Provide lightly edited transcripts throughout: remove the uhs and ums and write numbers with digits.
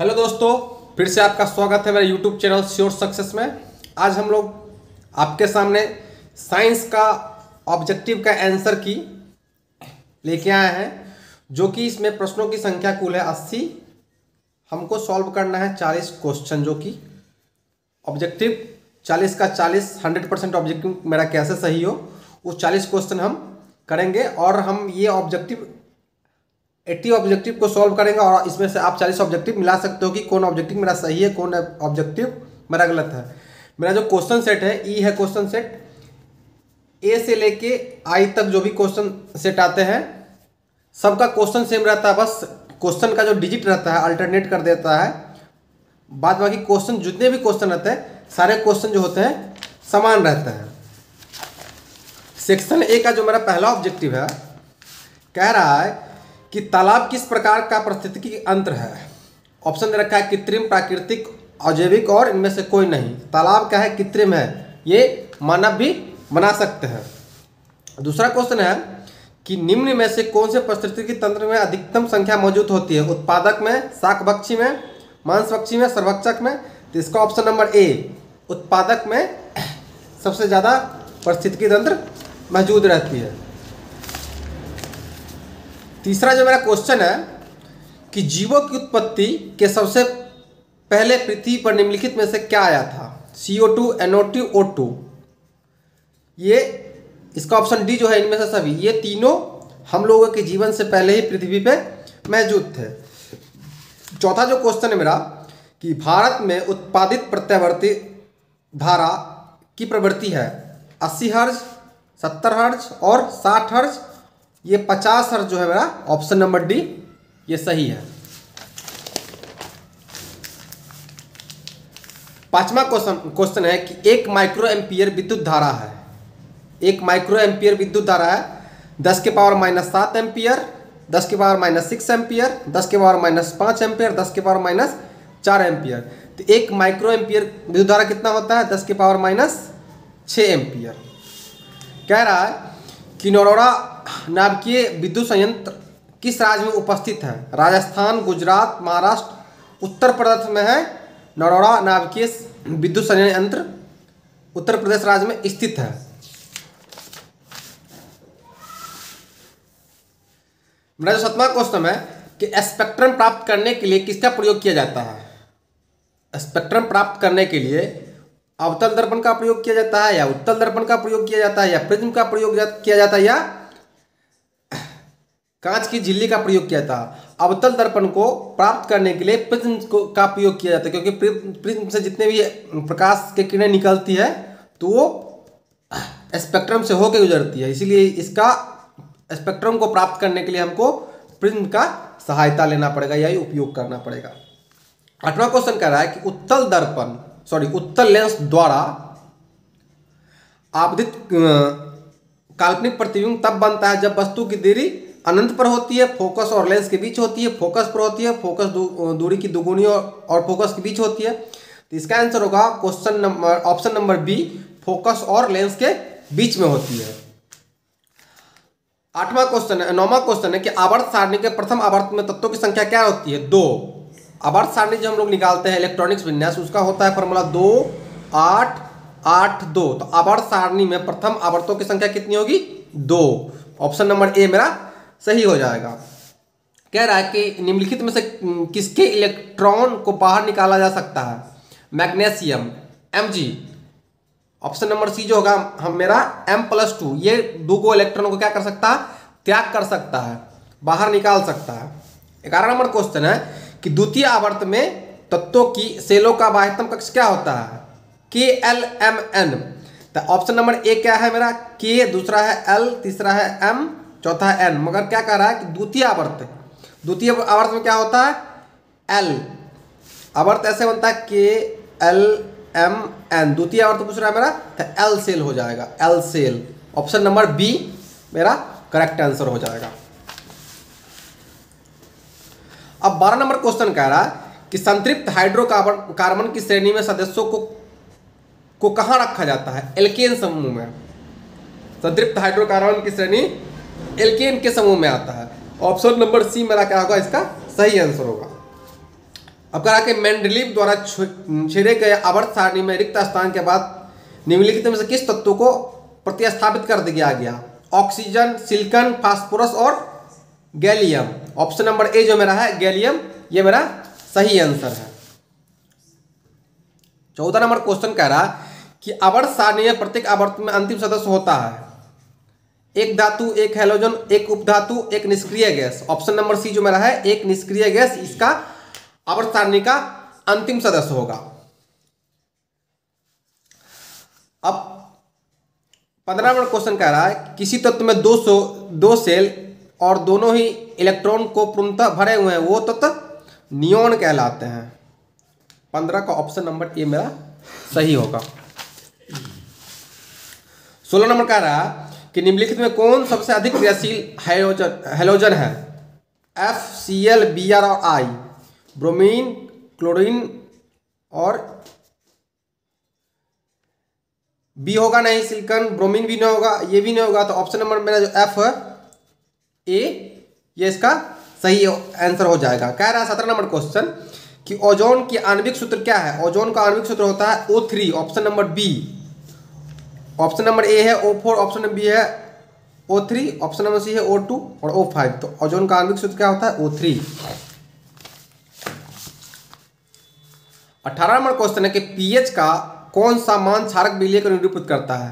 Hello दोस्तों, फिर से आपका स्वागत है मेरे यूट्यूब चैनल श्योर सक्सेस में। आज हम लोग आपके सामने साइंस का ऑब्जेक्टिव का आंसर की लेके आए हैं, जो कि इसमें प्रश्नों की संख्या कुल है 80। हमको सॉल्व करना है 40 क्वेश्चन, जो कि ऑब्जेक्टिव 40 का 40 100% ऑब्जेक्टिव मेरा कैसे सही हो, उस 40 क्वेश्चन हम करेंगे। और हम ये ऑब्जेक्टिव 80 ऑब्जेक्टिव को सॉल्व करेंगे और इसमें से आप 40 ऑब्जेक्टिव मिला सकते हो कि कौन ऑब्जेक्टिव मेरा सही है, कौन ऑब्जेक्टिव मेरा गलत है। मेरा जो क्वेश्चन सेट है ई है क्वेश्चन सेट, ए से लेके आई तक जो भी क्वेश्चन सेट आते हैं सबका क्वेश्चन सेम रहता है, बस क्वेश्चन का जो डिजिट रहता है अल्टरनेट कर देता है। बाद बाकी क्वेश्चन जितने भी क्वेश्चन रहते हैं सारे क्वेश्चन जो होते हैं समान रहते हैं। सेक्शन ए का जो मेरा पहला ऑब्जेक्टिव है कह रहा है कि तालाब किस प्रकार का पारिस्थितिकी तंत्र है। ऑप्शन दे रखा है कृत्रिम, प्राकृतिक, अजैविक और इनमें से कोई नहीं। तालाब क्या है? कृत्रिम है, ये मानव भी बना सकते हैं। दूसरा क्वेश्चन है कि निम्न में से कौन से पारिस्थितिकी तंत्र में अधिकतम संख्या मौजूद होती है? उत्पादक में, शाकभक्षी में, मांसभक्षी में, सर्वभक्षक में। तो इसका ऑप्शन नंबर ए, उत्पादक में सबसे ज़्यादा पारिस्थितिकी तंत्र मौजूद रहती है। तीसरा जो मेरा क्वेश्चन है कि जीवों की उत्पत्ति के सबसे पहले पृथ्वी पर निम्नलिखित में से क्या आया था? CO2, NO2, O2। ये इसका ऑप्शन डी जो है, इनमें से सभी ये तीनों हम लोगों के जीवन से पहले ही पृथ्वी पे मौजूद थे। चौथा जो क्वेश्चन है मेरा कि भारत में उत्पादित प्रत्यावर्ती धारा की प्रवृत्ति है 80 हर्ज, 70 हर्ज और 60 हर्ज। ये 50 हर्ज जो है मेरा ऑप्शन नंबर डी ये सही है। पांचवा क्वेश्चन है कि 1 माइक्रो एम्पियर विद्युत धारा है। 1 माइक्रो एम्पियर विद्युत धारा है 10 के पावर -7 एम्पियर, 10 के पावर -6 एम्पियर, 10 के पावर -5 एम्पियर, 10 के पावर -4 एम्पियर। तो 1 माइक्रो एम्पियर विद्युत धारा कितना होता है? 10 के पावर -6 एम्पियर। कह रहा है कि नरोड़ा नाभिकीय विद्युत संयंत्र किस राज्य में उपस्थित है? राजस्थान, गुजरात, महाराष्ट्र, उत्तर प्रदेश में है। नरोड़ा नाभिकीय विद्युत संयंत्र उत्तर प्रदेश राज्य में स्थित है। मेरा जो 7वां क्वेश्चन है कि स्पेक्ट्रम प्राप्त करने के लिए किसका प्रयोग किया जाता है? स्पेक्ट्रम प्राप्त करने के लिए अवतल दर्पण का प्रयोग किया जाता है, या उत्तल दर्पण का प्रयोग किया जाता है, या प्रिज्म का प्रयोग किया जाता है, या कांच की झिल्ली का प्रयोग किया जाता है? अवतल दर्पण को प्राप्त करने के लिए प्रिज्म का प्रयोग किया जाता है, क्योंकि प्रिज्म से जितने भी प्रकाश की किरणें निकलती है तो वो स्पेक्ट्रम से होकर गुजरती है, इसीलिए इसका स्पेक्ट्रम को प्राप्त करने के लिए हमको प्रिज्म का सहायता लेना पड़ेगा या उपयोग करना पड़ेगा। 8वां क्वेश्चन कह रहा है कि उत्तल लेंस द्वारा आपतित काल्पनिक प्रतिबिंब तब बनता है जब वस्तु की दूरी अनंत पर होती है, फोकस और लेंस के बीच होती है, फोकस पर होती है, फोकस दूरी की दुगुनी और फोकस के बीच होती है। तो इसका आंसर होगा ऑप्शन नंबर बी, फोकस और लेंस के बीच में होती है। 9वां क्वेश्चन है कि आवर्त सारणी के प्रथम आवर्त में तत्वों की संख्या क्या होती है? 2। आवर्त सारणी जो हम लोग निकालते हैं इलेक्ट्रॉनिक्स विन्यास, उसका होता है फॉर्मूला 2 8 8 2। तो आवर्त सारणी में प्रथम आवर्तों की संख्या कितनी होगी? 2। ऑप्शन नंबर ए मेरा सही हो जाएगा। कह रहा है कि निम्नलिखित में से किसके इलेक्ट्रॉन को बाहर निकाला जा सकता है? Magnesium, Mg। Option number C जो होगा हम मेरा M+2, ये 2 इलेक्ट्रॉनों को क्या कर सकता है? त्याग कर सकता है, बाहर निकाल सकता है। 11 नंबर क्वेश्चन है कि द्वितीय आवर्त में तत्वों की सेलों का बाह्यतम कक्ष क्या होता है? KLMN। तो ऑप्शन नंबर ए क्या है मेरा? K, दूसरा है L, तीसरा है M, चौथा है N। मगर क्या कह रहा है कि द्वितीय आवर्त में क्या होता है? L। आवर्त ऐसे बनता है KLMN। द्वितीय आवर्त पूछ रहा है मेरा, तो L सेल हो जाएगा, L cell. Option number B मेरा करेक्ट आंसर हो जाएगा। अब 12 नंबर क्वेश्चन कह रहा है कि संतृप्त हाइड्रोकार्बन की श्रेणी में सदस्यों को कहाँ रखा जाता है? एल्केन समूह में। संतृप्त हाइड्रोकार्बन की श्रेणी एल्केन के समूह में आता है। ऑप्शन नंबर सी मेरा क्या होगा? इसका सही आंसर होगा। अब कहा कि मेंडलीव द्वारा छेड़े गए आवर्त सारणी में रिक्त स्थान के बाद निम्नलिखित में से किस तत्व को प्रतिस्थापित कर दिया गया? ऑक्सीजन, सिलिकॉन, फास्फोरस और गैलियम। ऑप्शन नंबर ए जो मेरा है गैलियम, ये मेरा सही आंसर है। 14 नंबर क्वेश्चन कह रहा कि आवर्त सारणी में प्रत्येक आवर्त में अंतिम सदस्य होता है एक धातु, एक हैलोजन, एक उपधातु, एक निष्क्रिय गैस। ऑप्शन नंबर सी जो मेरा है एक निष्क्रिय गैस इसका आवर्त सारणी का अंतिम सदस्य होगा। अब 15 नंबर क्वेश्चन कह रहा है किसी तत्व में दो सेल और दोनों ही इलेक्ट्रॉन को पूर्णतः भरे हुए हैं वो तत्व नियॉन कहलाते हैं। 15 का ऑप्शन नंबर ए मेरा सही होगा। 16 नंबर कह रहा है कि निम्नलिखित में कौन सबसे अधिक क्रियाशील हैलोजन है? FCl, Br और I, ब्रोमीन, क्लोरीन और बी होगा नहीं, सिलिकॉन, ब्रोमीन भी नहीं होगा, ये भी नहीं होगा। तो ऑप्शन नंबर मेरा जो एफ है ए, ये इसका सही आंसर हो जाएगा। कह रहा है 17 नंबर क्वेश्चन कि ओजोन की आणविक सूत्र क्या है? ओजोन का आणविक सूत्र होता है O3। Option number B. Option number A है O4, ऑप्शन नंबर बी है O3, ऑप्शन नंबर सी है O2 और O5। तो ओजोन का आणविक सूत्र क्या होता है? O3। 18 नंबर क्वेश्चन है कि पीएच का कौन सा मान क्षारक विलय को निरूपित करता है?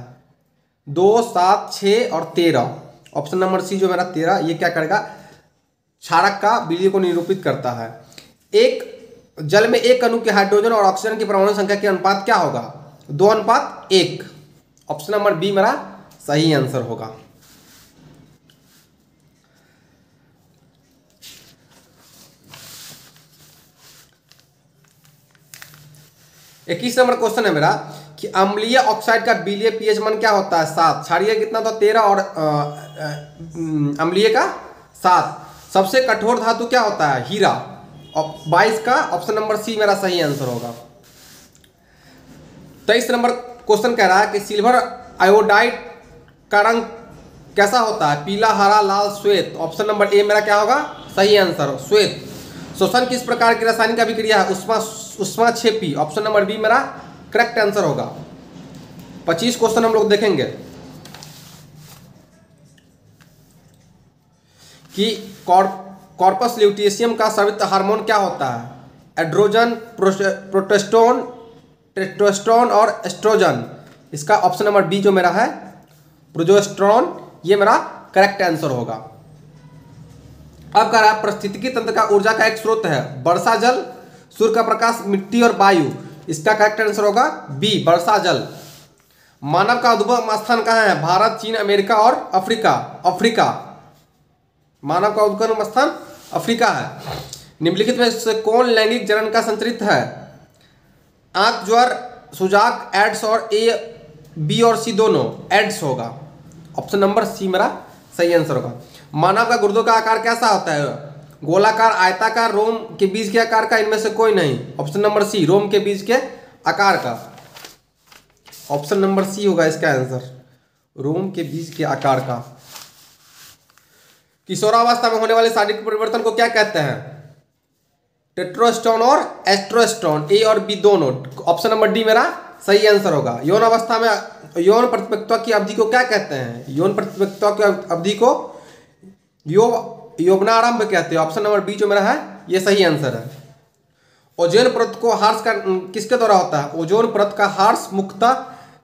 2, 7, 6 और 13। ऑप्शन नंबर सी जो मेरा 13, ये क्या करेगा? क्षारक का विलय को निरूपित करता है। एक जल में एक अणु के हाइड्रोजन और ऑक्सीजन की परमाणु संख्या के अनुपात क्या होगा? 2:1। ऑप्शन नंबर बी मेरा सही आंसर होगा। इक्कीस नंबर क्वेश्चन है मेरा कि अम्लीय ऑक्साइड का विलय पीएच मान क्या होता है? 7। क्षारीय कितना था? 13 और अम्लीय का 7। सबसे कठोर धातु क्या होता है? हीरा। 22 का ऑप्शन नंबर सी मेरा सही आंसर होगा। 23 नंबर क्वेश्चन कह रहा है कि सिल्वर आयोडाइड का रंग कैसा होता है? पीला, हरा, लाल, श्वेत। ऑप्शन नंबर ए मेरा क्या होगा? सही आंसर श्वेत। शोषण किस प्रकार की रासायनिक अभिक्रिया है? उष्माक्षेपी। ऑप्शन नंबर बी मेरा करेक्ट आंसर होगा। 25 क्वेश्चन हम लोग देखेंगे कि कॉर्पस ल्यूटियम का स्रावित हार्मोन क्या होता है? एड्रोजन, प्रोटेस्टोन, टेस्टोस्टेरोन और एस्ट्रोजन। इसका ऑप्शन नंबर बी जो मेरा है प्रोजेस्टेरोन, ये मेरा करेक्ट आंसर होगा। अब कह रहा है पारिस्थितिकी तंत्र का ऊर्जा का एक स्रोत है वर्षा जल, सूर्य का प्रकाश, मिट्टी और वायु। इसका करेक्ट आंसर होगा बी वर्षा जल। मानव का उद्गम स्थान कहाँ है? भारत, चीन, अमेरिका और अफ्रीका। अफ्रीका मानव का उद्गम स्थान अफ्रीका है। निम्नलिखित में से कौन लैंगिक जनन का संचरित है? आंख, ज्वर, सुजाक, एड्स और ए, बी और सी दोनों। एड्स होगा। ऑप्शन नंबर सी मेरा सही आंसर होगा। मानव का गुर्दों का आकार कैसा होता है? गोलाकार, आयताकार, रोम के बीज के आकार का, इनमें से कोई नहीं। ऑप्शन नंबर सी रोम के बीज के आकार का। ऑप्शन नंबर सी होगा इसका आंसर, रोम के बीज के आकार का। किशोरावस्था में होने वाले शारीरिक परिवर्तन को क्या कहते हैं? टेस्टोस्टेरोन और एस्ट्रोस्टेरोन, ए और बी दोनों। ऑप्शन नंबर डी मेरा सही आंसर होगा। यौन अवस्था में यौन परिपक्वता की अवधि को क्या कहते हैं? यौन परिपक्वता की अवधि को यौवनारंभ कहते हैं। ऑप्शन नंबर बी जो मेरा है ये सही आंसर है। ओजोन परत को हार्स का किसके द्वारा होता है? ओजोन परत का हार्स मुख्यतः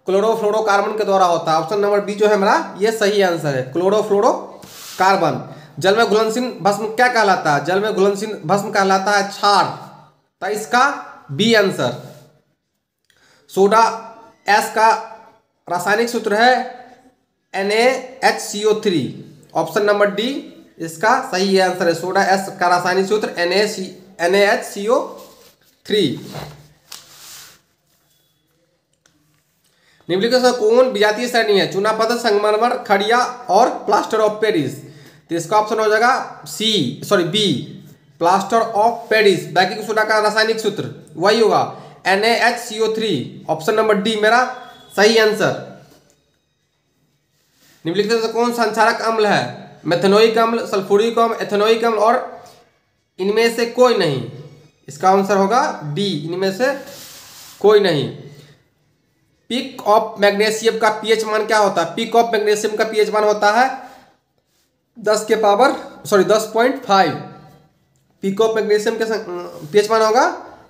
क्लोरोफ्लोरोकार्बन के द्वारा होता है। ऑप्शन नंबर बी जो है मेरा ये सही आंसर है, क्लोरोफ्लोरोकार्बन। जल में घुलनशील भस्म क्या कहलाता है? जल में घुलनशील भस्म कहलाता है क्षार। तो इसका बी आंसर। सोडा एस का रासायनिक सूत्र है NaHCO3। ऑप्शन नंबर डी इसका सही आंसर है। सोडा एस का रासायनिक सूत्र NaHCO3। निम्नलिखित में कौन विजातीय श्रेणी है? चूनापत्थर, संगमरमर, खड़िया और प्लास्टर ऑफ पेरिस। तो इसका ऑप्शन हो जाएगा B plaster of Paris. Baking soda का रासायनिक सूत्र वही होगा NaHCO3। ऑप्शन नंबर डी मेरा सही आंसर। निम्नलिखित में कौन संचारक अम्ल है? मेथेनोइक अम्ल, सल्फ्यूरिक अम्ल, एथेनोइक अम्ल और इनमें से कोई नहीं। इसका आंसर होगा डी, इनमें से कोई नहीं। पीक ऑफ मैग्नीशियम का पीएच मान क्या होता है? पीक ऑफ मैग्नीशियम का पीएच मान होता है 10.5। पीक ऑफ मैग्नीशियम के पीएच मान होगा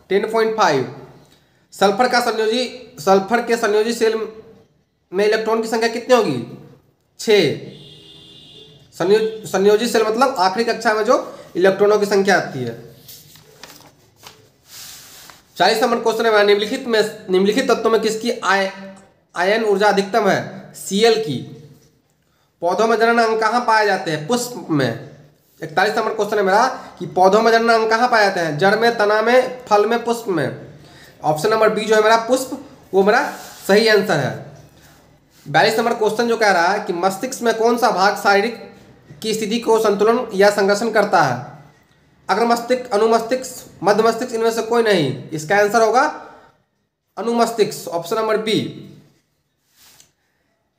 10.5। सल्फर के संयोजी सेल में इलेक्ट्रॉन की संख्या कितनी होगी? 6। संयोजी सेल मतलब आखिरी कक्षा में जो इलेक्ट्रॉनों की संख्या आती है। 40 नंबर क्वेश्चन है, निम्नलिखित तत्वों में किसकी आयन ऊर्जा अधिकतम है? Cl की। पौधों में जनन अंग कहाँ पाए जाते हैं? पुष्प में। 41 नंबर क्वेश्चन है मेरा कि पौधों में जनन अंग कहाँ पाए जाते हैं? जड़ में, तना में, फल में, पुष्प में। ऑप्शन नंबर बी जो है मेरा पुष्प, वो मेरा सही आंसर है। 42 नंबर क्वेश्चन जो कह रहा है कि मस्तिष्क में कौन सा भाग शारीरिक की स्थिति को संतुलन या संघर्षण करता है? अग्र मस्तिष्क, अनुमस्तिष्क, मध्य मस्तिष्क, इनमें से कोई नहीं। इसका आंसर होगा अनुमस्तिष्क, ऑप्शन नंबर बी।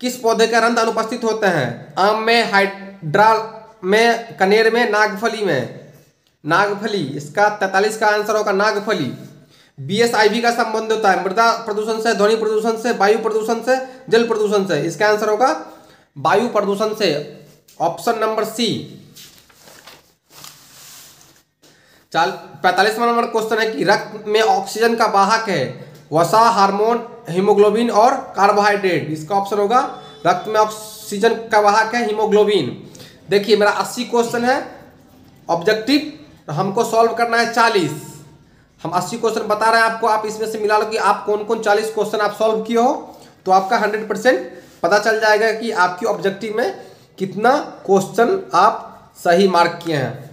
किस पौधे के रंध्र अनुपस्थित होते हैं? आम में, हाइड्रा में, कनेर में, नागफली में। नागफली, इसका 43 का आंसर होगा नागफली। BSIB का संबंध होता है मृदा प्रदूषण से, ध्वनि प्रदूषण से, वायु प्रदूषण से, जल प्रदूषण से। इसका आंसर होगा वायु प्रदूषण से, ऑप्शन नंबर सी। 45वां नंबर क्वेश्चन है कि रक्त में ऑक्सीजन का वाहक है? वसा, हार्मोन, हीमोग्लोबिन और कार्बोहाइड्रेट। इसका ऑप्शन होगा रक्त में ऑक्सीजन का वाहक है हीमोग्लोबिन। देखिए मेरा 80 क्वेश्चन है ऑब्जेक्टिव, हमको सॉल्व करना है 40। हम 80 क्वेश्चन बता रहे हैं आपको, आप इसमें से मिला लो कि आप कौन कौन 40 क्वेश्चन आप सॉल्व किए हो, तो आपका 100% पता चल जाएगा कि आपकी ऑब्जेक्टिव में कितना क्वेश्चन आप सही मार्क किए हैं।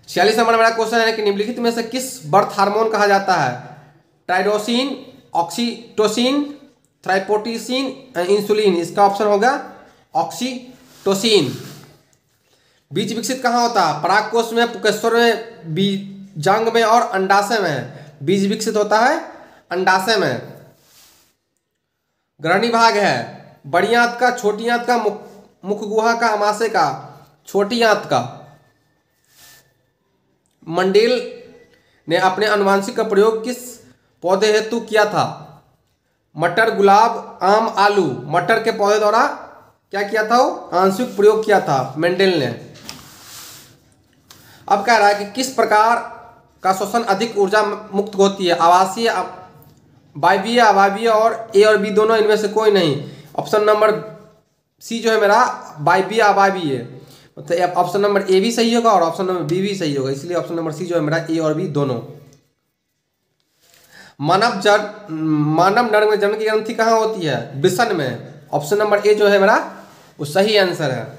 46 नंबर मेरा क्वेश्चन है कि निम्नलिखित में से किस बर्थ हार्मोन कहा जाता है? टाइरोसिन, ऑक्सीटोसिन, थ्राइपोटिसिन, इंसुलिन। इसका ऑप्शन होगा ऑक्सीटोसिन। बीज विकसित कहाँ होता है? परागकोश में, पुंकेसर में, बीजांग में और अंडाशय में। बीज विकसित होता है अंडाशय में। ग्रहणी भाग है बड़ी आंत का, छोटी आंत का, मुख गुहा का, अमाशय का। छोटी आंत का। मंडेल ने अपने आनुवंशिक का प्रयोग किस पौधे हेतु किया था? मटर, गुलाब, आम, आलू। मटर के पौधे द्वारा क्या किया था? वो आंशिक प्रयोग किया था मेंडेल ने। अब कह रहा है कि किस प्रकार का श्वसन अधिक ऊर्जा मुक्त होती है? आवासीय, वायवीय, अवायवीय और ए और बी दोनों, इनमें से कोई नहीं। ऑप्शन नंबर सी जो है मेरा वायवीय अवायवीय, मतलब ऑप्शन नंबर ए भी सही होगा और ऑप्शन नंबर बी भी सही होगा, इसलिए ऑप्शन नंबर सी जो है मेरा ए और बी दोनों। मानव नर में जन्म की ग्रंथि कहाँ होती है? वृषण में। ऑप्शन नंबर ए जो है मेरा वो सही आंसर है।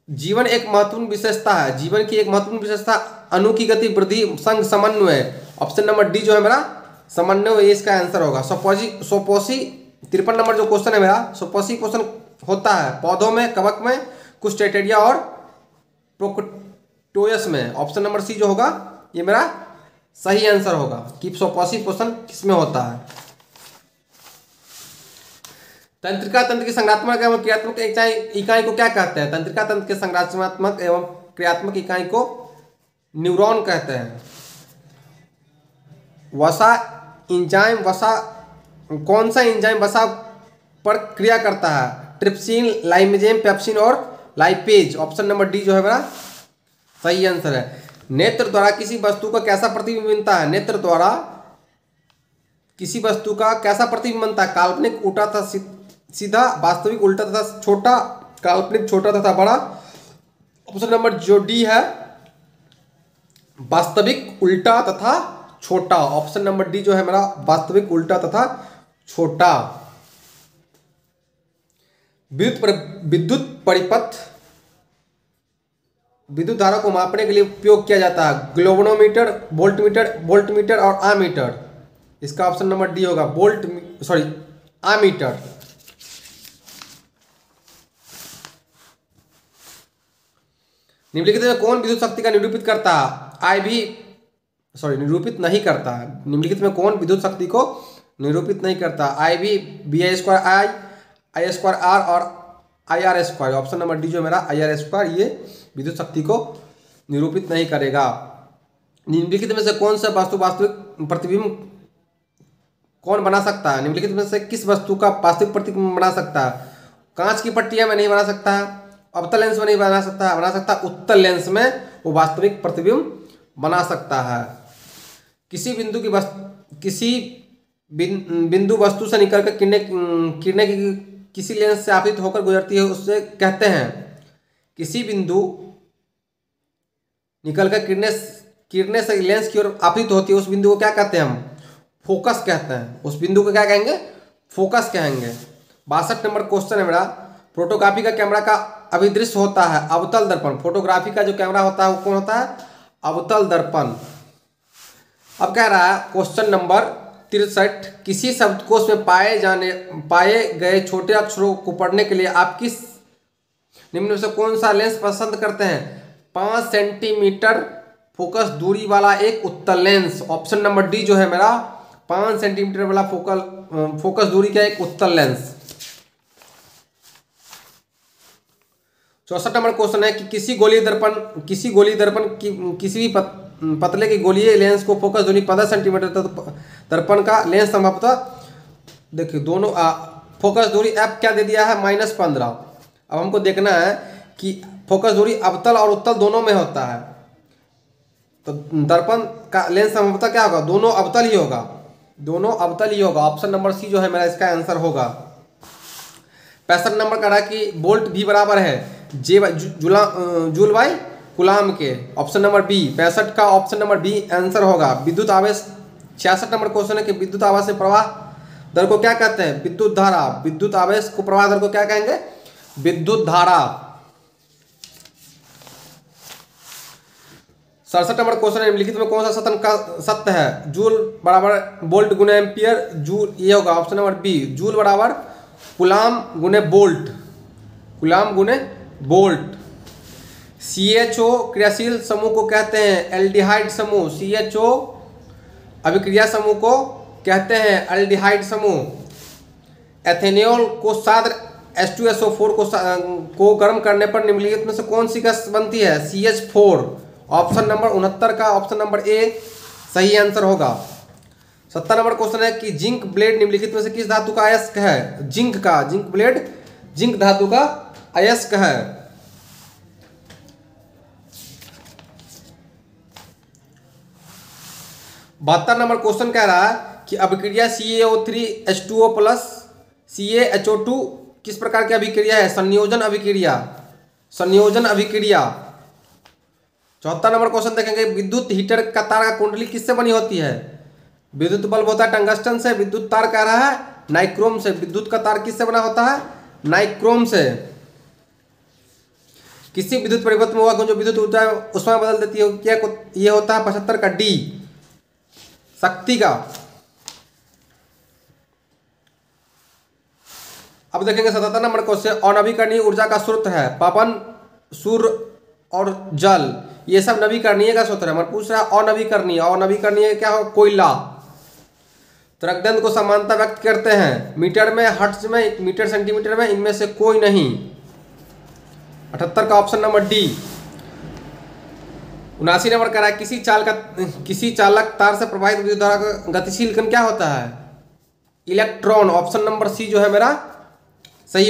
जीवन एक महत्वपूर्ण विशेषता है? जीवन की एक महत्वपूर्ण विशेषता अणु की गति वृद्धि संग समन्वय। ऑप्शन नंबर डी जो है मेरा समन्वय, इसका आंसर होगा। सोपोसी 53 नंबर जो क्वेश्चन है मेरा, सोपोसी क्वेश्चन होता है पौधों में, कवक में, कुछ टेटेरिया और प्रोक्टोयस में। ऑप्शन नंबर सी जो होगा ये मेरा सही आंसर होगा कि सोपोसी क्वेश्चन किसमें होता है। तंत्रिका तंत्र की संरचनात्मक एवं क्रियात्मक इकाई को क्या कहते हैं? तंत्रिका तंत्र के संरचनात्मक एवं क्रियात्मक इकाई को न्यूरॉन कहते हैं। वसा एंजाइम, वसा कौन सा एंजाइम वसा पर क्रिया करता है? ट्रिप्सिन, लाइमेजेम, पेप्सिन और लाइपेज। ऑप्शन नंबर डी जो है मेरा सही आंसर है। नेत्र द्वारा किसी वस्तु का कैसा प्रतिबिंब बनता है? नेत्र द्वारा किसी वस्तु का कैसा प्रतिबिंब बनता है? काल्पनिक, उल्टा तथा सीधा, वास्तविक, उल्टा तथा छोटा, काल्पनिक, छोटा तथा बड़ा। ऑप्शन नंबर जो डी है वास्तविक, उल्टा तथा छोटा। ऑप्शन नंबर डी जो है मेरा वास्तविक, उल्टा तथा छोटा। विद्युत परिपथ विद्युत धारा को मापने के लिए उपयोग किया जाता है? ग्लोबोमीटर, वोल्टमीटर और आमीटर। इसका ऑप्शन नंबर डी होगा आमीटर। निम्नलिखित में कौन विद्युत शक्ति का निरूपित करता है? निरूपित नहीं करता है। निम्नलिखित में कौन विद्युत शक्ति को निरूपित नहीं करता? IV, BI² I, I² R और IR²। ऑप्शन नंबर डी जो मेरा IR², ये विद्युत शक्ति को निरूपित नहीं करेगा। निम्नलिखित में से कौन सा वास्तविक प्रतिबिंब कौन बना सकता है? निम्नलिखित में से किस वस्तु का वास्तविक प्रतिबिंब बना सकता है? कांच की पट्टियां में नहीं बना सकता है, अवतल लेंस में नहीं बना सकता उत्तल लेंस में वो वास्तविक प्रतिबिंब बना सकता है। किसी बिंदु वस्तु से निकलकर किरणें की किसी लेंस से आपतित होकर गुजरती है, उससे कहते हैं। किसी बिंदु निकलकर किरणें से लेंस की ओर आपतित होती है, उस बिंदु को क्या कहते हैं? हम फोकस कहते हैं। उस बिंदु को क्या कहेंगे? फोकस कहेंगे। 62 नंबर क्वेश्चन है मेरा, फोटोग्राफी का कैमरा का अभिदृश्य होता है अवतल दर्पण। फोटोग्राफी का जो कैमरा होता है वो कौन होता है? अवतल दर्पण। अब कह रहा है क्वेश्चन नंबर 63, किसी शब्दकोश में पाए गए छोटे अक्षरों को पढ़ने के लिए आप किस निम्न में से कौन सा लेंस पसंद करते हैं? 5 सेंटीमीटर फोकस दूरी वाला एक उत्तल लेंस। ऑप्शन नंबर डी जो है मेरा 5 सेंटीमीटर वाला फोकस दूरी का एक उत्तल लेंस। 64 नंबर क्वेश्चन है कि किसी गोलीय दर्पण किसी भी पतले की गोलीय लेंस को फोकस दूरी 15 सेंटीमीटर तक दर्पण का लेंस संभवतः, देखिए दोनों फोकस दूरी एफ क्या दे दिया है? -15। अब हमको देखना है कि फोकस दूरी अवतल और उत्तल दोनों में होता है, तो दर्पण का लेंस संभवतः क्या होगा? दोनों अवतल ही होगा, दोनों अवतल ही होगा। ऑप्शन नंबर सी जो है मेरा इसका आंसर होगा। 65 नंबर का रहा कि बोल्ट भी बराबर है जूल बाई कूलाम के। ऑप्शन नंबर बी 65 का ऑप्शन नंबर बी आंसर होगा। विद्युत आवेश 66 नंबर क्वेश्चन है कि विद्युत आवेश में प्रवाह दर को क्या कहते हैं? विद्युत धारा। विद्युत आवेश को प्रवाह दर को क्या कहेंगे? विद्युत धारा। 67 नंबर क्वेश्चन है, निम्नलिखित में कौन सा सत्य है? जूल बराबर बोल्ट गुने एम्पियर। जूल ये होगा ऑप्शन नंबर बी। जूल बराबर कूलाम गुने बोल्ट, कूलाम गुने बोल्ट। CHO क्रियाशील समूह को कहते हैं एल्डिहाइड समूह। CHO अभिक्रिया समूह को कहते हैं एल्डिहाइड समूह। एथेनॉल को साद्र H2SO4 को गर्म करने पर निम्नलिखित में से कौन सी गैस बनती है? CH4। ऑप्शन नंबर 69 का ऑप्शन नंबर ए सही आंसर होगा। 70 नंबर क्वेश्चन है कि जिंक ब्लेड निम्नलिखित में से किस धातु का अयस्क है? जिंक ब्लेड जिंक धातु का अयस्क है। 72 नंबर क्वेश्चन कह रहा है कि अभिक्रिया CaO3H2O प्लस CaHO2 किस प्रकार की अभिक्रिया है? संयोजन अभिक्रिया, संयोजन अभिक्रिया। 74 नंबर क्वेश्चन देखेंगे, विद्युत हीटर का तार का कुंडली किससे बनी होती है? विद्युत बल्ब होता है टंगस्टन से, विद्युत तार कह रहा है नाइक्रोम से। विद्युत का तार किससे बना होता है? नाइक्रोम से। किसी विद्युत परिवर्तन में हुआ जो विद्युत ऊर्जा उसमें बदल देती है क्या? ये होता है 75 का डी शक्ति का। अब देखेंगे 77 नंबर क्वेश्चन, अनवीकरणीय ऊर्जा का स्रोत है पवन, सूर्य और जल। ये सब नवीकरणीय का स्रोत है। हमारे पूछ रहा है अनवीकरणीय। अनवीकरणीय क्या हो? कोयला। तरंगदैर्घ्य को समानता व्यक्त करते हैं मीटर में, हर्ट्ज में, मीटर सेंटीमीटर में, इनमें से कोई नहीं। 78 का ऑप्शन नंबर डी। 79 नंबर कह रहा है किसी चालक तार से प्रवाहित विद्युत धारा का गतिशील कण क्या होता है? इलेक्ट्रॉन। ऑप्शन नंबर सी जो है मेरा सही होगा।